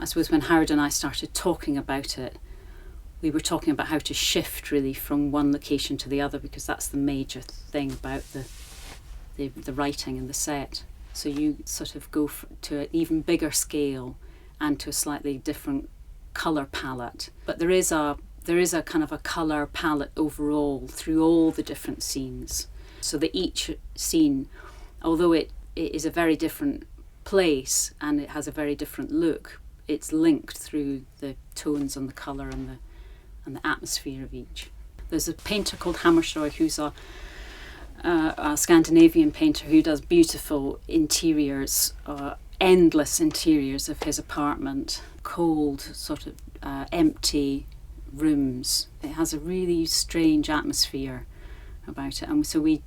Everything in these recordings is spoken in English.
I suppose when Howard and I started talking about it, we were talking about how to shift really from one location to the other, because that's the major thing about the writing and the set. So you sort of go to an even bigger scale and to a slightly different colour palette. But there is a kind of a colour palette overall through all the different scenes. So that each scene, although it is a very different place and it has a very different look, it's linked through the tones and the colour and the atmosphere of each. There's a painter called Hammershøi who's a Scandinavian painter who does beautiful interiors, endless interiors of his apartment, cold, sort of empty rooms. It has a really strange atmosphere about it, and so we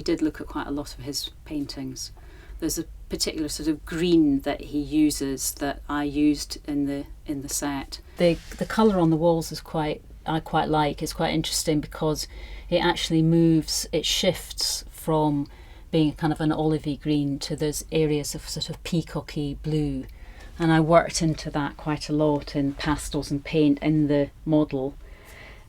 did look at quite a lot of his paintings. There's a particular sort of green that he uses that I used in the set. The colour on the walls I quite like. It's quite interesting because it actually moves, it shifts from being kind of an olivey green to those areas of sort of peacocky blue. And I worked into that quite a lot in pastels and paint in the model,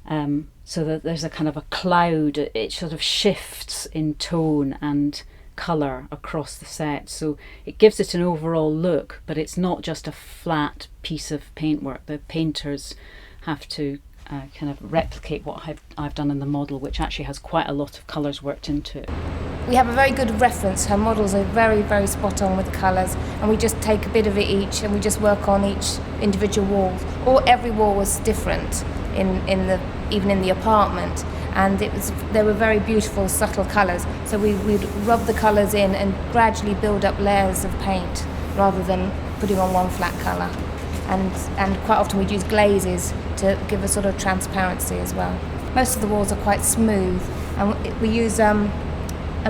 so that there's a kind of a cloud. It sort of shifts in tone and colour across the set, so it gives it an overall look, but it's not just a flat piece of paintwork. The painters have to kind of replicate what I've done in the model, which actually has quite a lot of colours worked into it. We have a very good reference. Her models are very, very spot on with the colours, and we just take a bit of it each and we just work on each individual wall. Or every wall was different even in the apartment, and they were very beautiful, subtle colours. So we'd rub the colours in and gradually build up layers of paint rather than putting on one flat colour. And quite often we'd use glazes to give a sort of transparency as well. Most of the walls are quite smooth, and we use a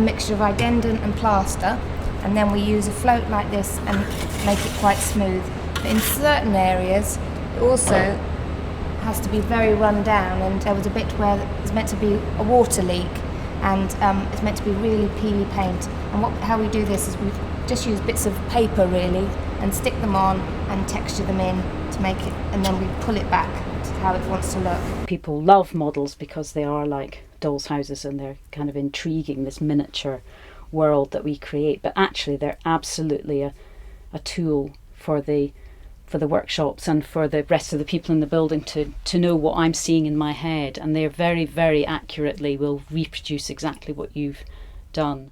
mixture of idendant and plaster, and then we use a float like this and make it quite smooth. But in certain areas it also has to be very run down, and there was a bit where it's meant to be a water leak, and it's meant to be really peely paint. And how we do this is we just use bits of paper really and stick them on and texture them in to make it, and then we pull it back to how it wants to look. People love models because they are like dolls' houses and they're kind of intriguing, this miniature world that we create, but actually they're absolutely a tool for the workshops and for the rest of the people in the building to know what I'm seeing in my head, and they're very, very accurately will reproduce exactly what you've done.